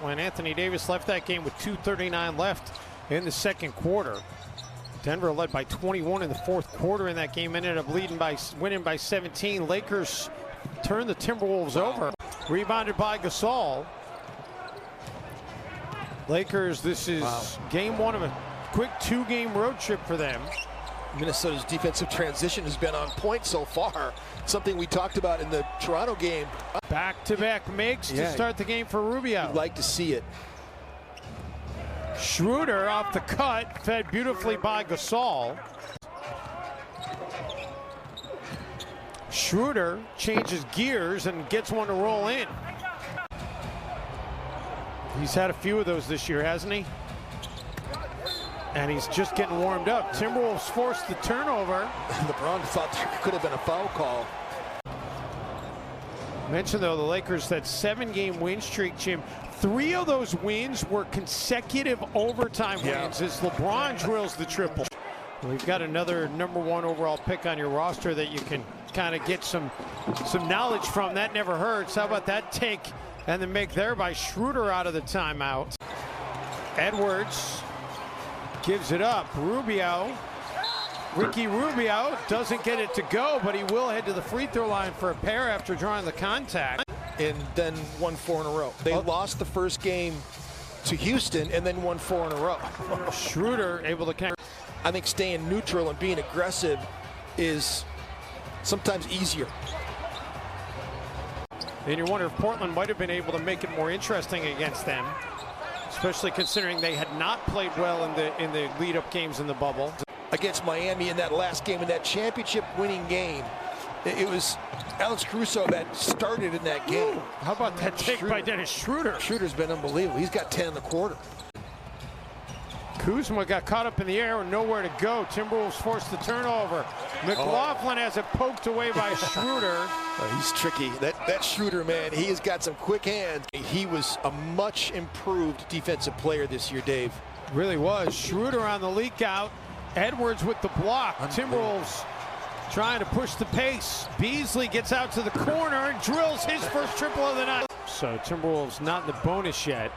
when Anthony Davis left that game with 2:39 left in the second quarter. Denver led by 21 in the fourth quarter in that game, ended up winning by 17. Lakers turned the Timberwolves over. Rebounded by Gasol. Lakers, this is game one of a quick two-game road trip for them. Minnesota's defensive transition has been on point so far. Something we talked about in the Toronto game. Back-to-back makes to start the game for Rubio. You'd like to see it. Schroder off the cut, fed beautifully by Gasol. Schroder changes gears and gets one to roll in. He's had a few of those this year, hasn't he? And he's just getting warmed up. Timberwolves forced the turnover. LeBron thought there could have been a foul call. Mentioned, though, the Lakers, that 7-game win streak, Jim. 3 of those wins were consecutive overtime wins as LeBron drills the triple. We've got another #1 overall pick on your roster that you can kind of get some knowledge from. That never hurts. How about that take and the make there by Schroder out of the timeout? Edwards gives it up. Ricky Rubio doesn't get it to go, but he will head to the free throw line for a pair after drawing the contact. And then won 4 in a row. They lost the first game to Houston and then won 4 in a row. Schroder able to connect. I think staying neutral and being aggressive is sometimes easier. And you wonder if Portland might have been able to make it more interesting against them, especially considering they had not played well in the lead-up games in the bubble. Against Miami in that last game, in that championship-winning game, it was Alex Caruso that started in that game. Ooh, how about that take by Dennis Schroder? Schroder's been unbelievable. He's got 10 in the quarter. Kuzma got caught up in the air and nowhere to go. Timberwolves forced the turnover. McLaughlin has it poked away by Schroder. He's tricky. That Schroder, man, he has got some quick hands. He was a much improved defensive player this year, Dave. Really was. Schroder on the leak out. Edwards with the block. Timberwolves trying to push the pace. Beasley gets out to the corner and drills his first triple of the night. So Timberwolves not in the bonus yet.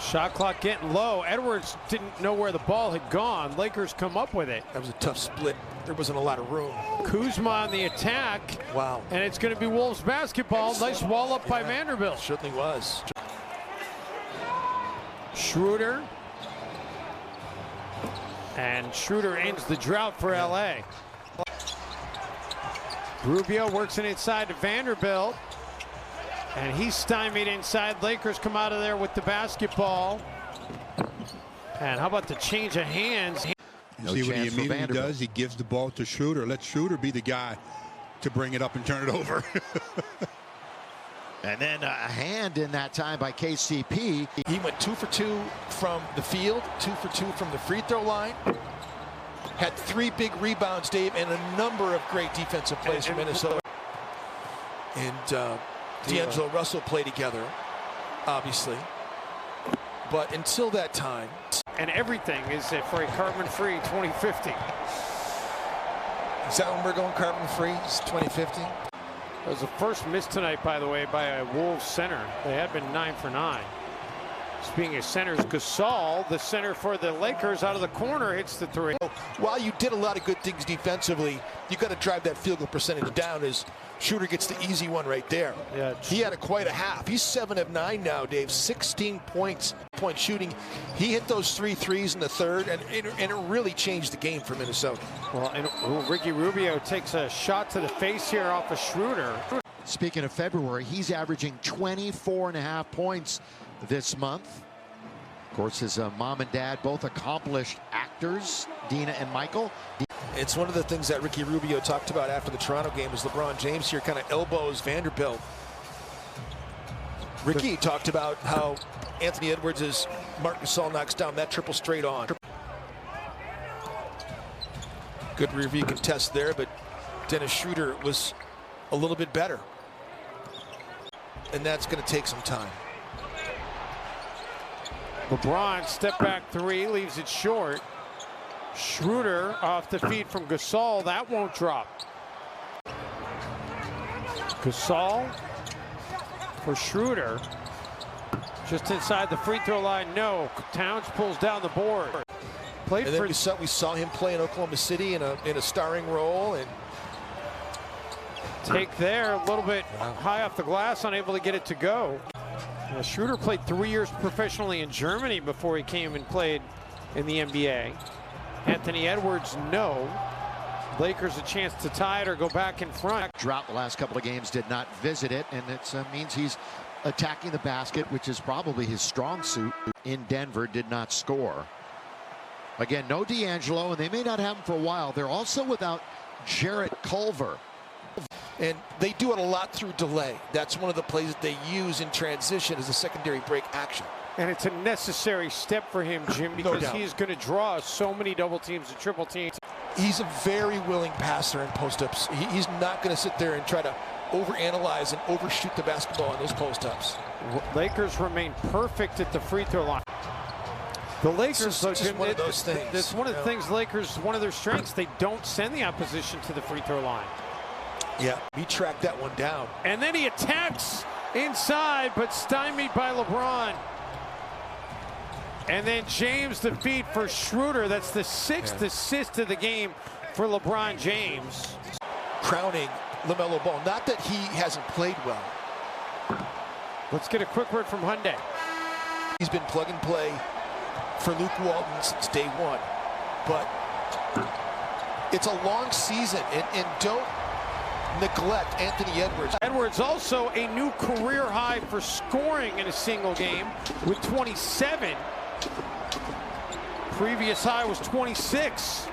Shot clock getting low. Edwards didn't know where the ball had gone. Lakers come up with it. That was a tough split. There wasn't a lot of room. Kuzma on the attack. Wow. And it's going to be Wolves basketball. Nice wall up by Vanderbilt. Certainly was. Schroder. And Schroder ends the drought for LA. Rubio works it inside to Vanderbilt. And he's stymied inside. Lakers come out of there with the basketball. And how about the change of hands? No See what he immediately does? He gives the ball to Schroder. Let Schroder be the guy to bring it up and turn it over. And then a hand in that time by KCP. He went 2 for 2 from the field, 2 for 2 from the free throw line. Had 3 big rebounds, Dave, and a number of great defensive plays from Minnesota. And D'Angelo Russell play together, obviously. But until that time. And everything is for a carbon-free 2050. Is that when we're going carbon-free? It's 2050? That was the first miss tonight, by the way, by a Wolves center. They had been 9 for 9. Speaking of centers, Gasol, the center for the Lakers, out of the corner, hits the 3. While you did a lot of good things defensively, you got to drive that field goal percentage down as Schroder gets the easy one right there. Yeah, he had quite a half. He's 7 of 9 now, Dave. 16 point shooting. He hit those 3 threes in the third, and it really changed the game for Minnesota. Well, and Ricky Rubio takes a shot to the face here off of Schroder. Speaking of February, he's averaging 24.5 points this month. Of course, his mom and dad, both accomplished actors, Dina and Michael. It's one of the things that Ricky Rubio talked about after the Toronto game is LeBron James here kind of elbows Vanderbilt. Ricky talked about how Anthony Edwards is Marc Gasol knocks down that triple straight on. Good review contest there, but Dennis Schroder was a little bit better. And that's going to take some time. LeBron, step back 3, leaves it short. Schroder off the feed from Gasol. That won't drop. Gasol for Schroder. Just inside the free throw line, no. Towns pulls down the board. Played and then for we saw him play in Oklahoma City in a starring role, and take there, a little bit high off the glass, unable to get it to go. Schroder played 3 years professionally in Germany before he came and played in the NBA. Anthony Edwards, no. Lakers a chance to tie it or go back in front. Drought the last couple of games, did not visit it, and it means he's attacking the basket, which is probably his strong suit. In Denver, did not score. Again, no D'Angelo, and they may not have him for a while. They're also without Jarrett Culver. And they do it a lot through delay. That's one of the plays that they use in transition as a secondary break action. And it's a necessary step for him, Jim, because doubt. he's going to draw so many double teams and triple teams. He's a very willing passer in post-ups. He's not going to sit there and try to overanalyze and overshoot the basketball in those post-ups. Lakers remain perfect at the free throw line. The Lakers, it's just one of those things. That's one of the things Lakers, one of their strengths, they don't send the opposition to the free throw line. Yeah, he tracked that one down. And then he attacks inside, but stymied by LeBron. And then James the feed for Schroder. That's the 6th assist of the game for LeBron James. Crowning LaMelo Ball. Not that he hasn't played well. Let's get a quick word from Hyundai. He's been plug and play for Luke Walton since day one. But it's a long season, and don't neglect Anthony Edwards. Edwards also a new career high for scoring in a single game with 27. Previous high was 26.